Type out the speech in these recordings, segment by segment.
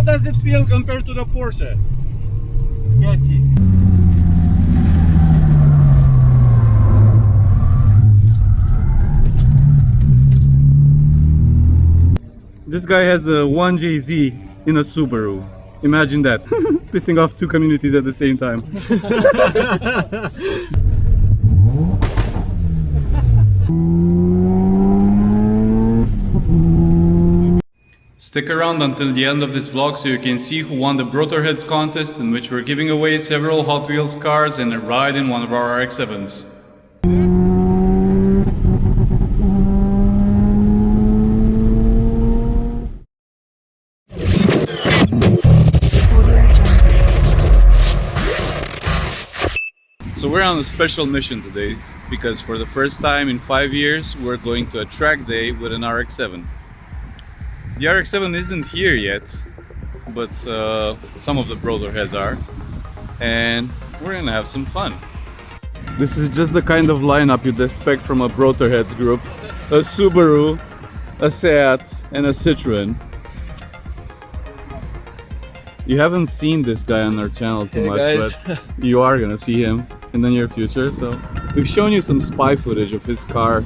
does it feel compared to the Porsche? Sketchy. This guy has a 1JZ in a Subaru. Imagine that. Pissing off two communities at the same time. Stick around until the end of this vlog so you can see who won the Brotorheads contest, in which we're giving away several Hot Wheels cars and a ride in one of our RX-7s. So we're on a special mission today because for the first time in 5 years we're going to a track day with an RX-7. The RX-7 isn't here yet, but some of the Brotorheads are, and we're gonna have some fun. This is just the kind of lineup you'd expect from a Brotorheads group. A Subaru, a Seat, and a Citroen. You haven't seen this guy on our channel too much, guys. But you are gonna see him in the near future. So we've shown you some spy footage of his car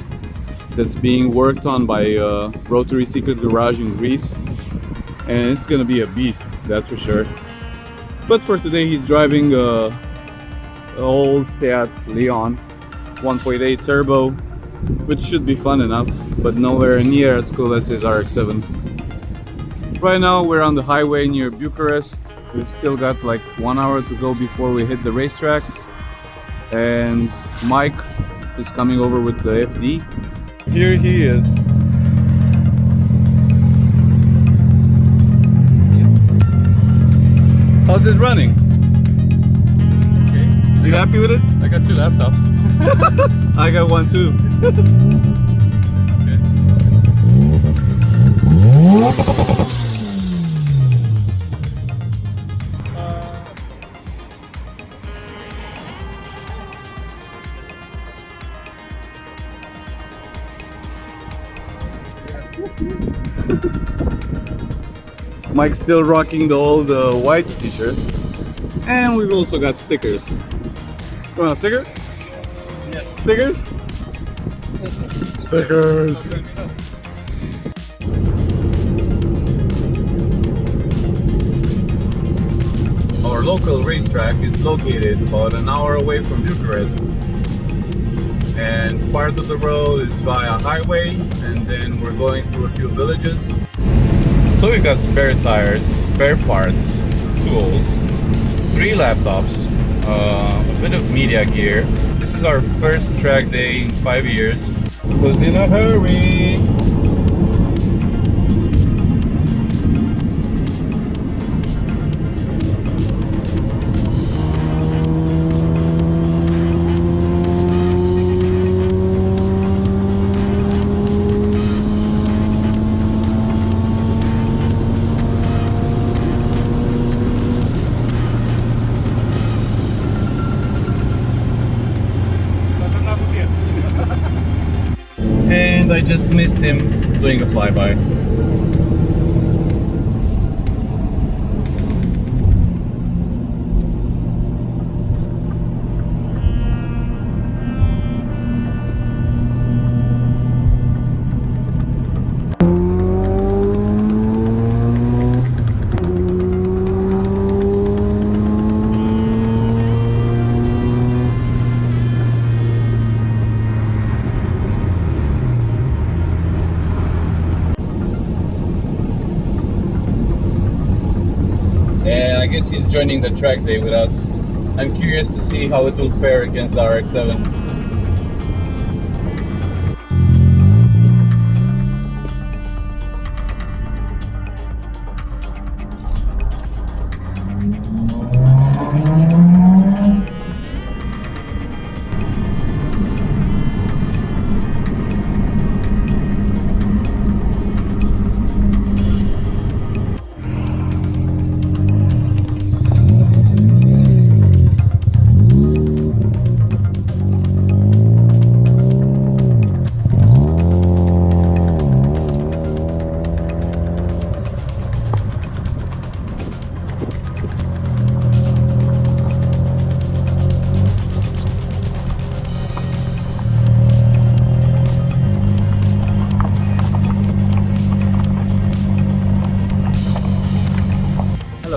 that's being worked on by Rotary Secret Garage in Greece, and it's gonna be a beast, that's for sure. But for today he's driving a old Seat Leon 1.8 turbo, which should be fun enough, but nowhere near as cool as his RX-7. Right now we're on the highway near Bucharest. We've still got like 1 hour to go before we hit the racetrack, and Mike is coming over with the FD. Here he is. How's it running? Okay. You happy with it? I got 2 laptops. I got one too. Mike's still rocking the old white t-shirt, and we've also got stickers. You want a sticker? Yes. Stickers? Stickers! Our local racetrack is located about an hour away from Bucharest, and part of the road is via highway, and then we're going through a few villages. So we've got spare tires, spare parts, tools, 3 laptops, a bit of media gear. This is our first track day in 5 years. Was in a hurry. And I just missed him doing a flyby. And I guess he's joining the track day with us. I'm curious to see how it will fare against the RX-7.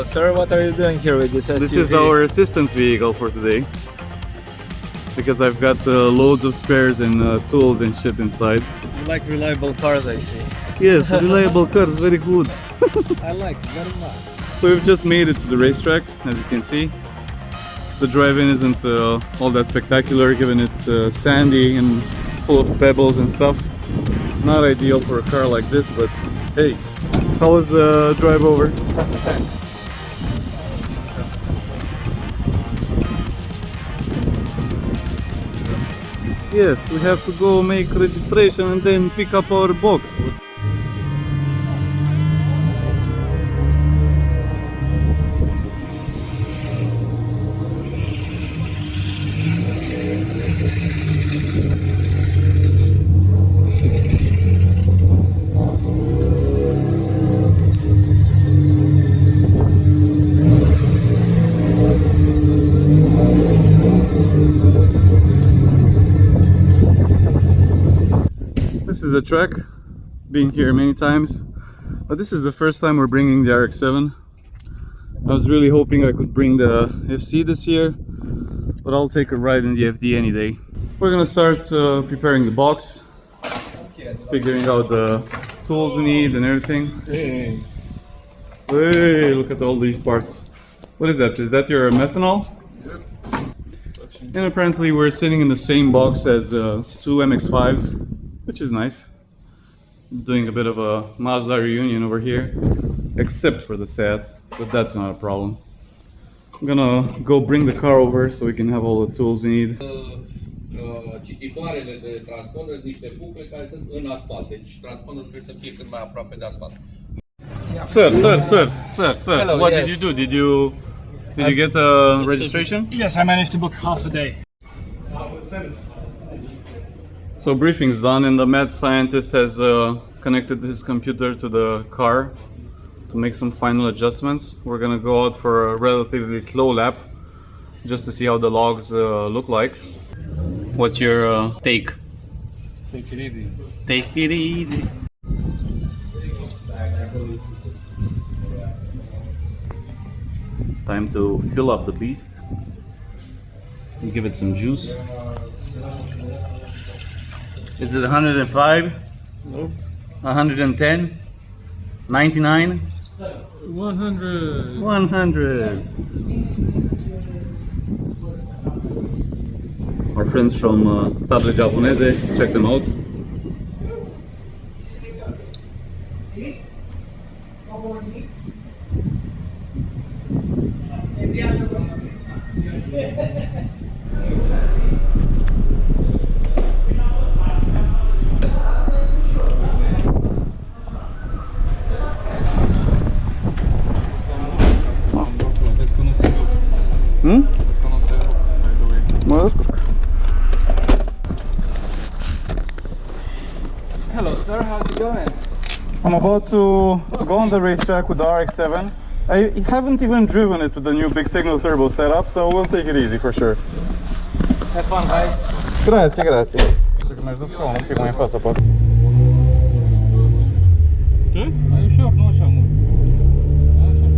Hello, sir. What are you doing here with this SUV? This is our assistance vehicle for today. Because I've got loads of spares and tools and shit inside. You like reliable cars, I see. Yes, reliable car, very good. I like it very much. So we've just made it to the racetrack, as you can see. The drive-in isn't all that spectacular given it's sandy and full of pebbles and stuff. Not ideal for a car like this, but hey, how was the drive over? Yes, we have to go make registration and then pick up our box. This is a track, been here many times, but this is the first time we're bringing the RX-7. I was really hoping I could bring the FC this year, but I'll take a ride in the FD any day. We're gonna start preparing the box, figuring out the tools we need and everything. Hey, look at all these parts. What is that? Is that your methanol? Yep. And apparently we're sitting in the same box as two MX-5s. Which is nice. Doing a bit of a Mazda reunion over here, except for the SAT, but that's not a problem. I'm gonna go bring the car over so we can have all the tools we need. Cititoarele de transponder, niște bucle care sunt în asfalt, deci transponderul trebuie să fie cât mai aproape de asfalt. Sir, Hello, what yes. did you do? Did you get a registration? Yes, I managed to book half a day. So briefing's done and the mad scientist has connected his computer to the car to make some final adjustments. We're gonna go out for a relatively slow lap just to see how the logs look like. What's your take? Take it easy. Take it easy. It's time to fill up the beast and give it some juice. Is it 105? Nope. 110? 99? 100. 100. Our friends from Table Japonese, check them out. Hello, sir. How's it going? I'm about to go on the racetrack with the RX-7. I haven't even driven it with the new big signal turbo setup, so we'll take it easy for sure. Have fun, guys. Grazie. Cred că mergi de scaun un pic mai în față, poate. Ce? Mai ușor, nu așa mult. Așa.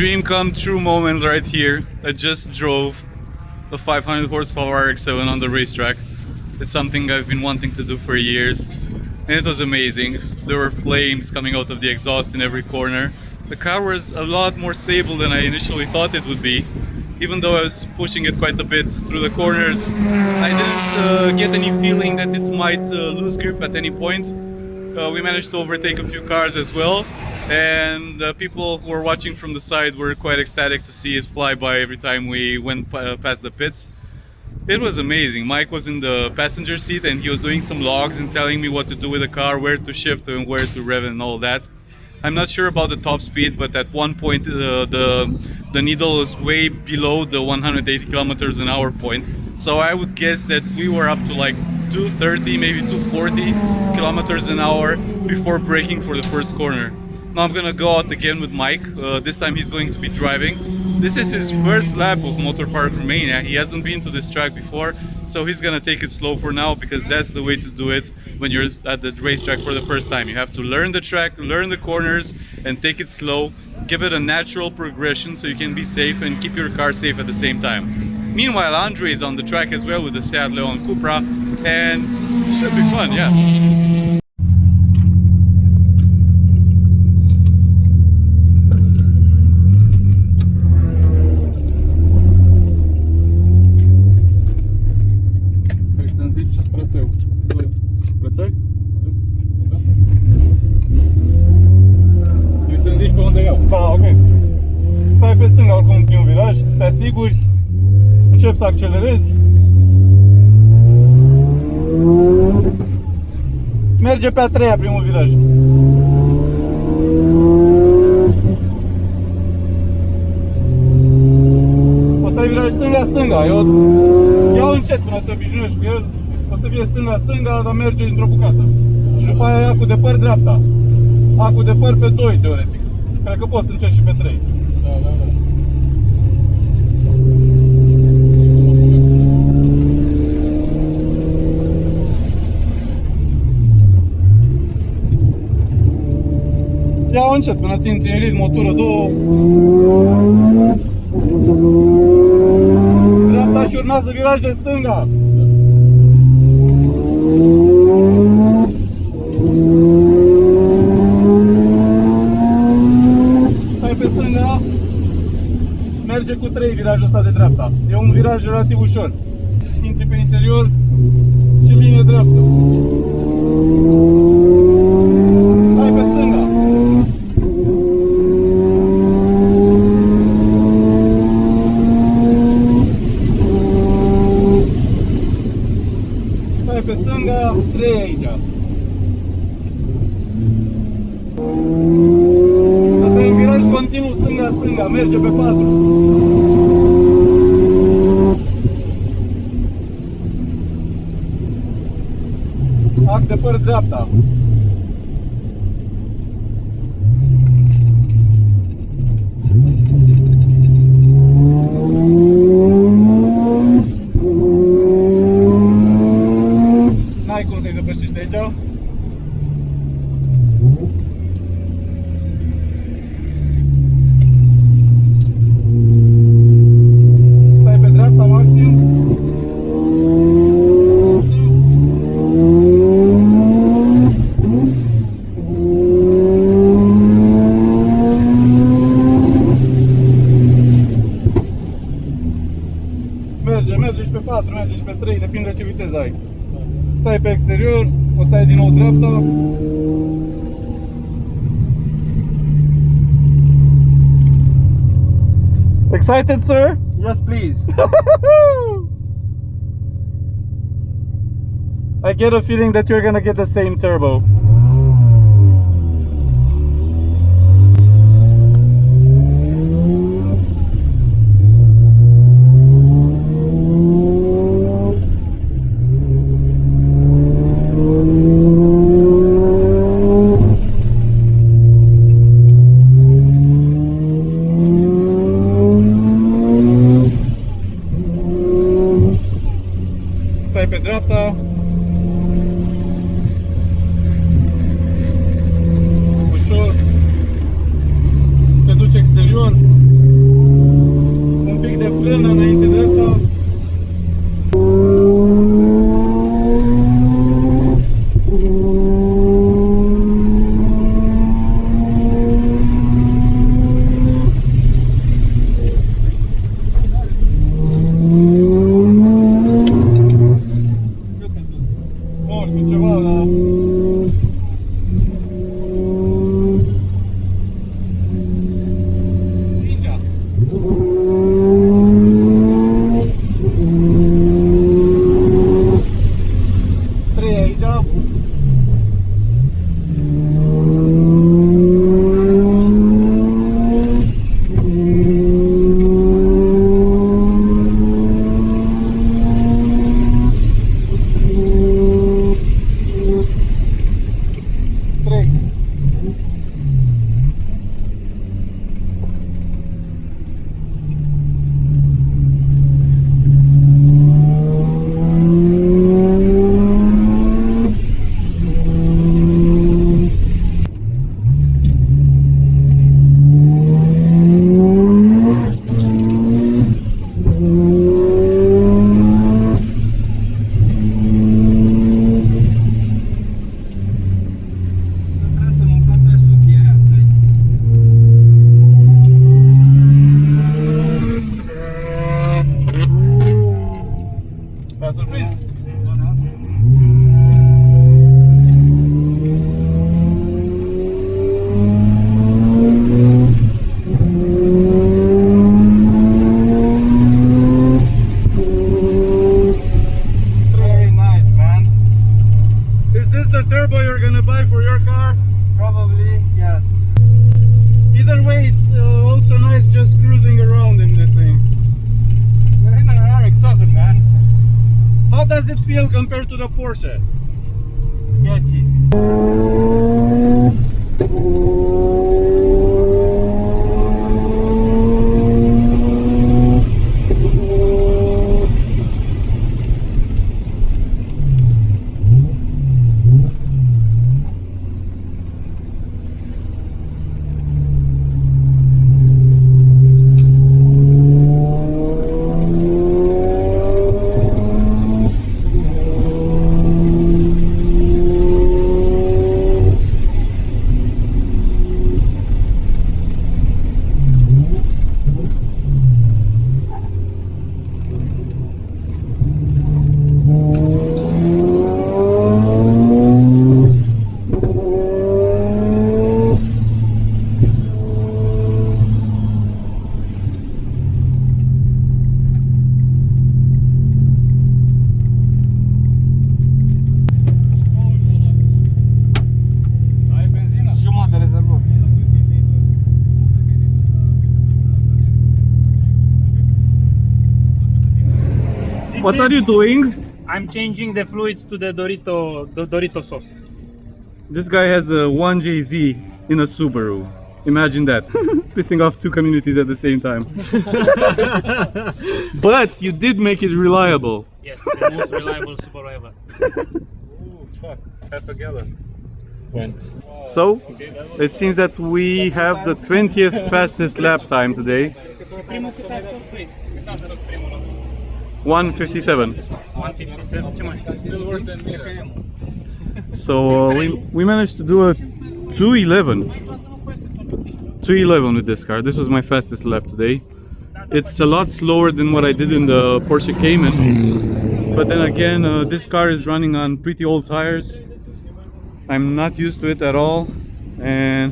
dream come true moment right here. I just drove a 500 horsepower RX-7 on the racetrack. It's something I've been wanting to do for years, and it was amazing. There were flames coming out of the exhaust in every corner. The car was a lot more stable than I initially thought it would be. Even though I was pushing it quite a bit through the corners, I didn't get any feeling that it might lose grip at any point. We managed to overtake a few cars as well, and the people who were watching from the side were quite ecstatic to see it fly by every time we went past the pits. It was amazing. Mike was in the passenger seat and he was doing some logs and telling me what to do with the car, where to shift and where to rev and all that. I'm not sure about the top speed, but at one point the needle was way below the 180 kilometers an hour point. So I would guess that we were up to like 230, maybe 240 kilometers an hour before braking for the first corner. Now I'm gonna go out again with Mike. This time he's going to be driving. This is his first lap of Motorpark Romania. He hasn't been to this track before, so he's gonna take it slow for now, because that's the way to do it when you're at the racetrack for the first time. You have to learn the track, learn the corners, and take it slow. Give it a natural progression so you can be safe and keep your car safe at the same time. Meanwhile, Andrei is on the track as well with the Seat Leon Cupra, and it should be fun, yeah. Te asiguri, începi să accelerezi, merge pe a treia primul viraj. O să ai viraj stânga-stânga, eu iau încet până te obișnuiești cu el, o să fie stânga-stânga, dar merge într-o bucată. Și după aia ia cu de păr dreapta, a cu de păr pe 2 teoretic, cred că poți să încerci și pe 3. Da. Ia-o încet până ți intri în ritm, o tură, 2. Dreapta și urmează viraj de stânga. Stai pe stânga. Merge cu 3 virajul ăsta de dreapta. E un viraj relativ ușor. Intri pe interior și în linie dreaptă. Stai pe stânga. Stai pe stânga, 3 aici. Asta e un viraj continuu stânga-stânga, merge pe 4. Ac de păr dreapta. N-ai cum să-i depășești aici. Stai pe dreapta maxim. Merge și pe 4, merge și pe 3, depinde ce viteză ai. Stai pe exterior, o să ai din nou dreapta. Excited, sir? Yes, please. I get a feeling that you're gonna get the same turbo. Stai pe dreapta. feel compared to the Porsche? Sketchy. What are you doing? I'm changing the fluids to the Dorito sauce. This guy has a 1JZ in a Subaru. Imagine that. Pissing off two communities at the same time. But you did make it reliable. Yes, the most reliable Subaru ever. Oh, fuck. Half a gallon. Went. So, it seems that we have the 20th fastest lap time today. 1:57. 157, ce mai? Still worse than Mira. So we managed to do a 2:11. 2:11 with this car. This was my fastest lap today. It's a lot slower than what I did in the Porsche Cayman. But then again, this car is running on pretty old tires. I'm not used to it at all, and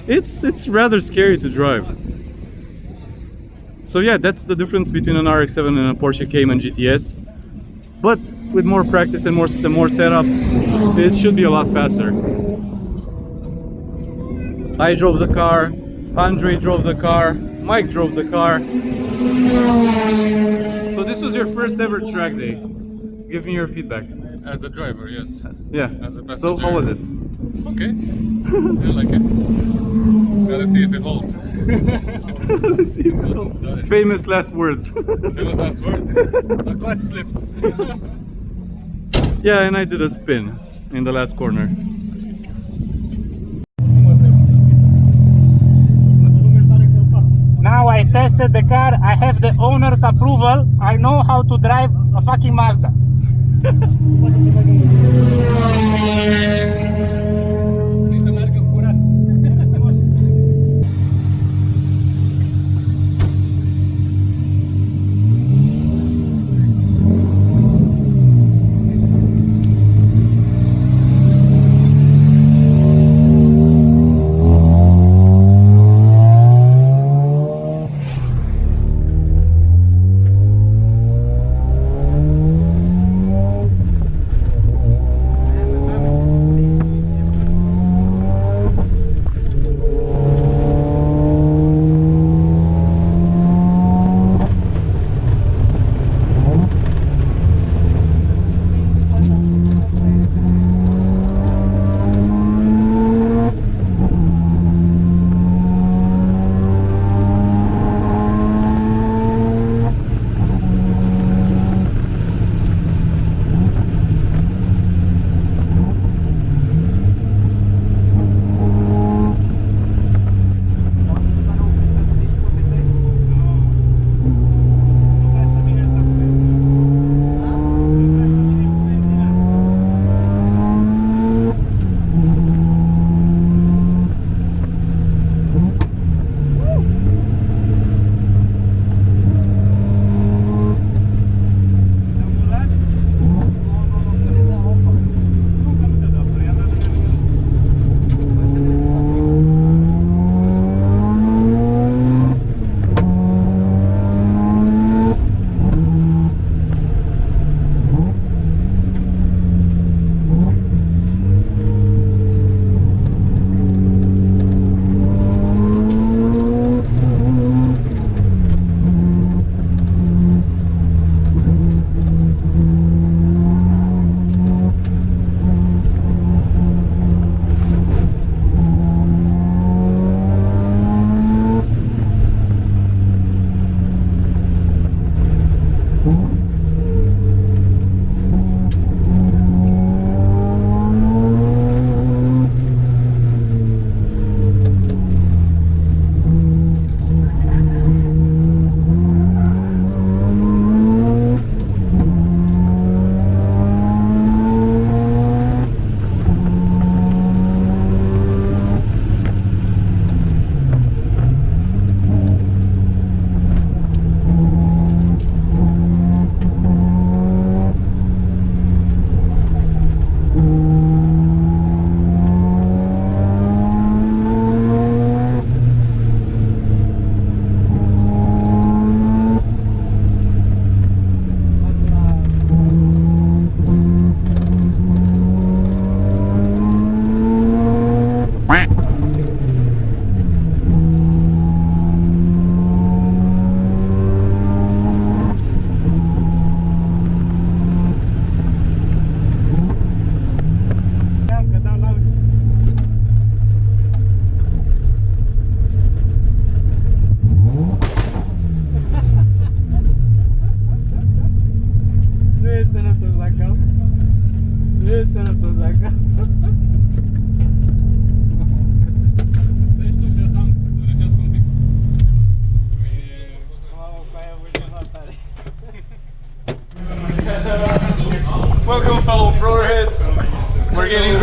it's rather scary to drive. So yeah, that's the difference between an RX-7 and a Porsche Cayman GTS. But with more practice and more setup, it should be a lot faster. I drove the car, Andrei drove the car, Mike drove the car. So this was your first ever track day. Give me your feedback. As a driver, yes. Yeah. As a passenger. So how was it? Okay. I like it. Gotta see if it holds. Let's see. Famous last words. Famous last words. The clutch slipped. Yeah, and I did a spin in the last corner. Now I tested the car, I have the owner's approval, I know how to drive a fucking Mazda. Să meargă curat.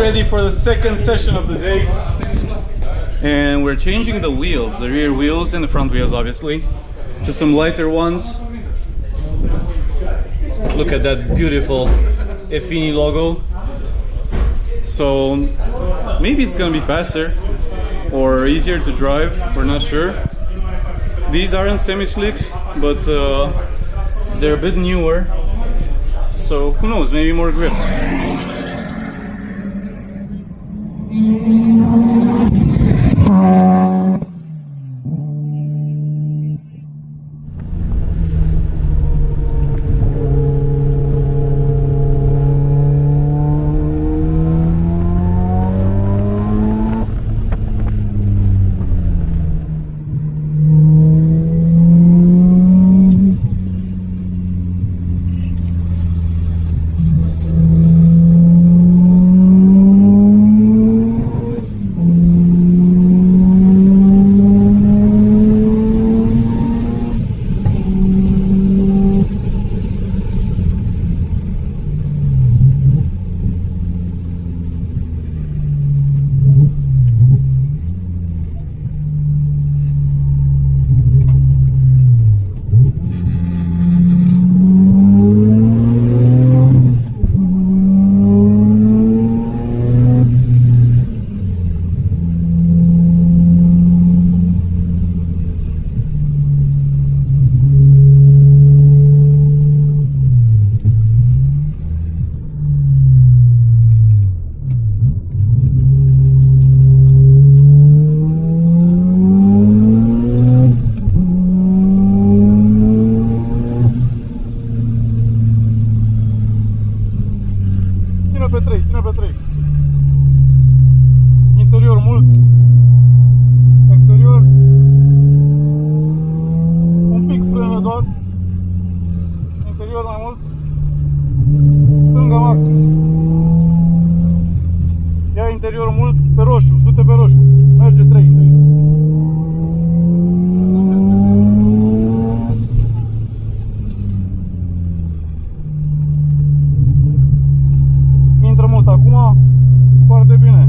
ready for the second session of the day. And we're changing the wheels, the rear wheels and the front wheels obviously, to some lighter ones. Look at that beautiful Effini logo. So maybe it's gonna be faster or easier to drive, we're not sure. These aren't semi-slicks, but they're a bit newer. So who knows, maybe more grip. Interior mult, exterior un pic frână doar, interior mai mult, stânga maxim. Ia interior mult pe roșu, du-te pe roșu, merge 3. Intră mult acum, foarte bine.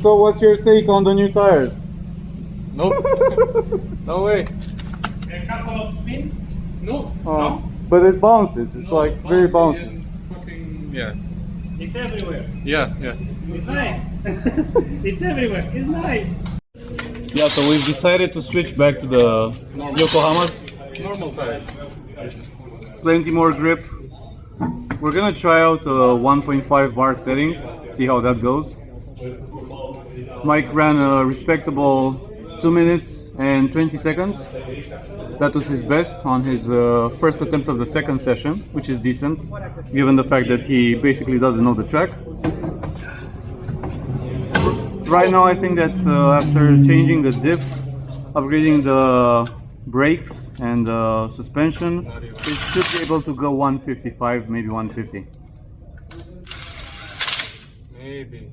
So what's your take on the new tires? Nope. No way. A couple of spin. No. No. But it bounces, it's like very bouncy. And fucking, yeah. It's everywhere. Yeah, yeah. It's nice. It's everywhere. It's nice. Yeah, so we've decided to switch back to the Yokohamas. Normal tires. Plenty more grip. We're gonna try out a 1.5 bar setting, see how that goes. Mike ran a respectable 2 minutes and 20 seconds. That was his best on his first attempt of the second session, which is decent, given the fact that he basically doesn't know the track. Right now I think that after changing the diff, upgrading the brakes and the suspension, it should be able to go 155, maybe 150. Maybe.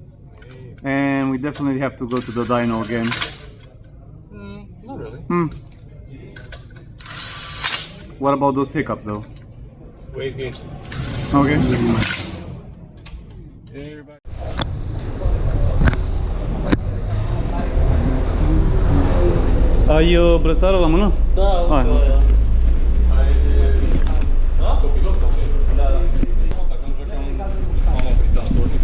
And we definitely have to go to the dyno again. Not really. What about those hiccups though? Waste gain. Okay. Ai brățară la mână? Da, Hai. Copilot sau ce? Da. Dacă nu jucam, am oprit datornic.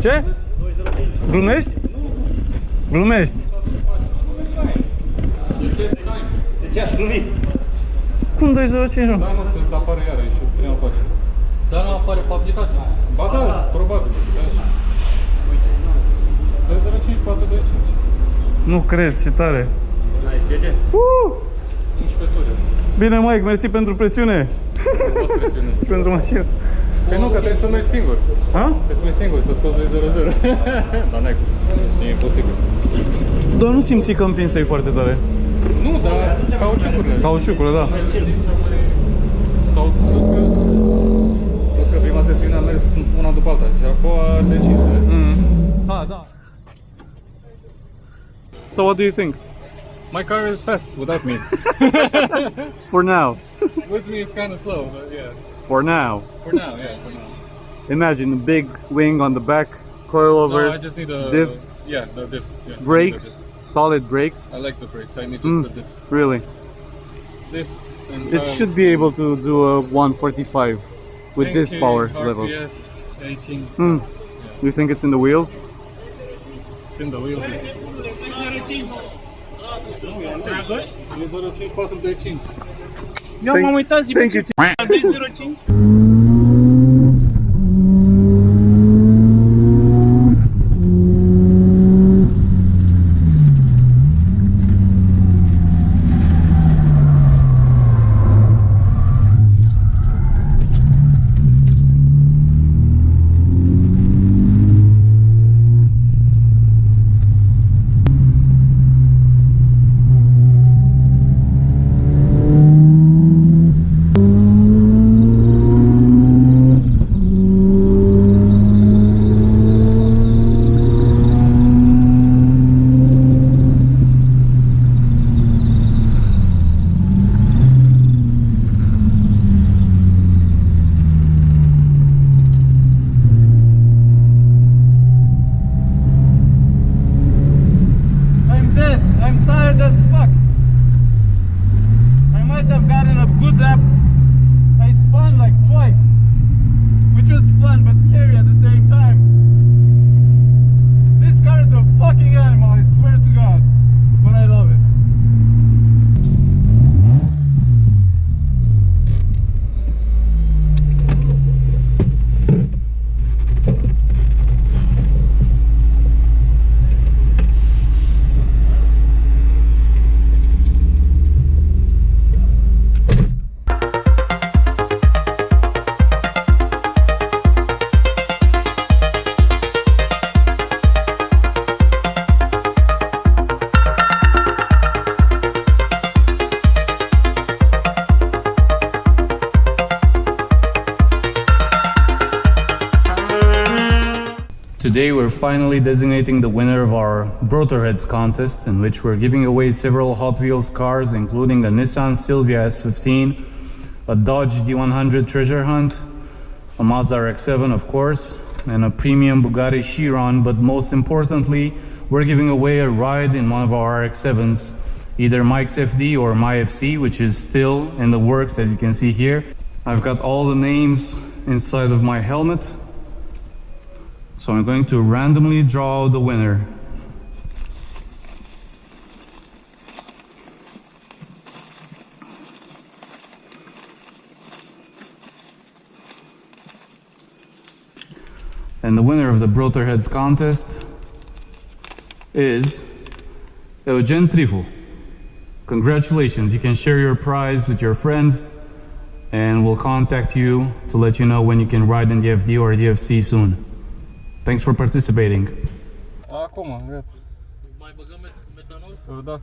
Ce? Glumești? Glumești. De ce aș glumi? Cum 205? Da, mă, se apare iară și prima pagină. Dar nu apare pe aplicație. Ba da, probabil. 205 425. Nu cred, ce tare. La STG? 15 ture. Bine, Mike, mersi pentru presiune. Nu văd presiune. Și pentru mașină. Păi nu, că trebuie să mergi singur. Ha? Trebuie să mergi singur, să scoți 2-0-0. Dar n-ai cum. E imposibil. Dar nu simți că împinsei foarte tare. Nu, dar cauciucurile. Cauciucurile, da. Sau plus că prima sesiune a mers una după alta și a fost foarte cinsă. Da, da. So what do you think? My car is fast without me. For now. With me it's kind of slow, but yeah. For now. For now, yeah, for now. Imagine a big wing on the back, coilovers, No, I just need a diff, Yeah, the diff. Yeah, brakes, solid brakes. I like the brakes. I need just the diff. Really? Diff. And It should be able to do a 145 with this power levels. RPF 18. You think it's in the wheels? It's in the wheel. Dragos? 205 Eu m-am uitat zi Thank you. 205. I'm dead. I'm tired as fuck. I might have gotten a good lap. I spun like twice, which was fun but scary at the same time. This car is a fucking animal, I swear to God. But I love it. Today we're finally designating the winner of our Brotorheads contest, in which we're giving away several Hot Wheels cars, including a Nissan Silvia S15, a Dodge D100 Treasure Hunt, a Mazda RX-7 of course, and a premium Bugatti Chiron, but most importantly, we're giving away a ride in one of our RX-7s, either Mike's FD or my FC, which is still in the works as you can see here. I've got all the names inside of my helmet. So I'm going to randomly draw the winner. And the winner of the Brotorheads contest is Eugen Trifu. Congratulations, you can share your prize with your friend and we'll contact you to let you know when you can ride in the FD or the FC soon. Thanks for participating. Acum, gata. Mai băgăm metanol? Da.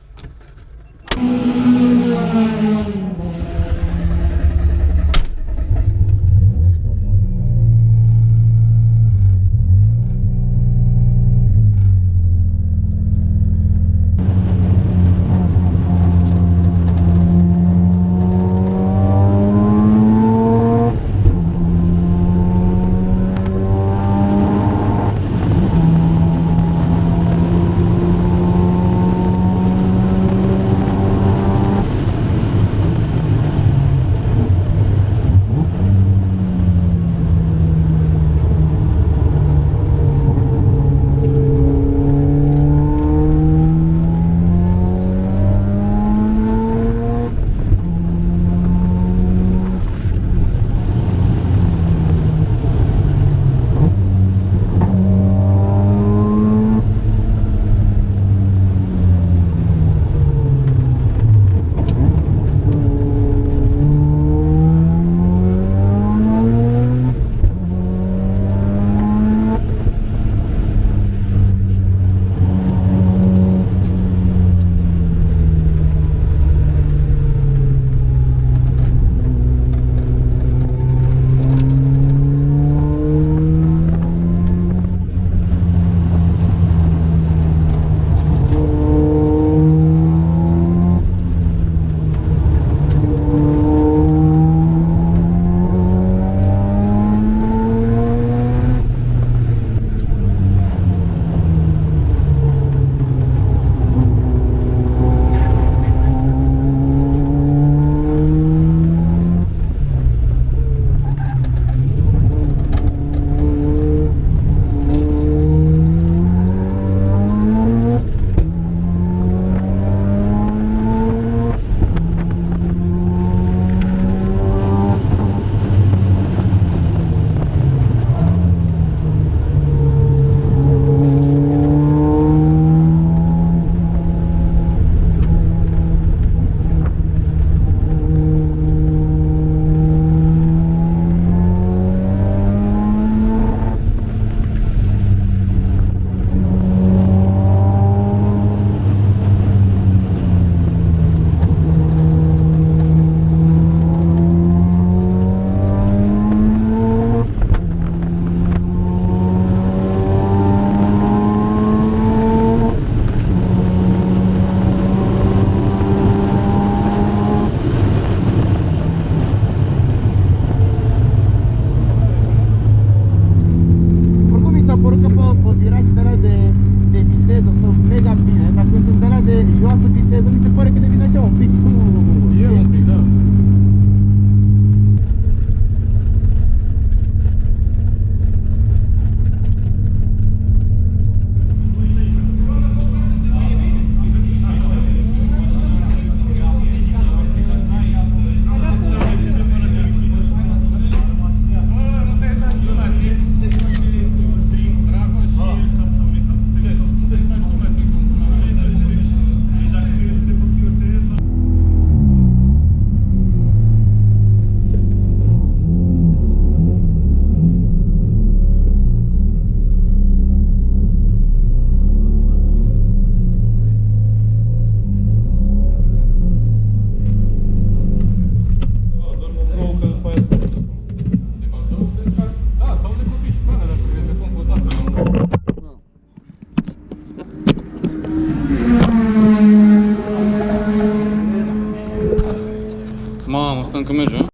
că merge, nu?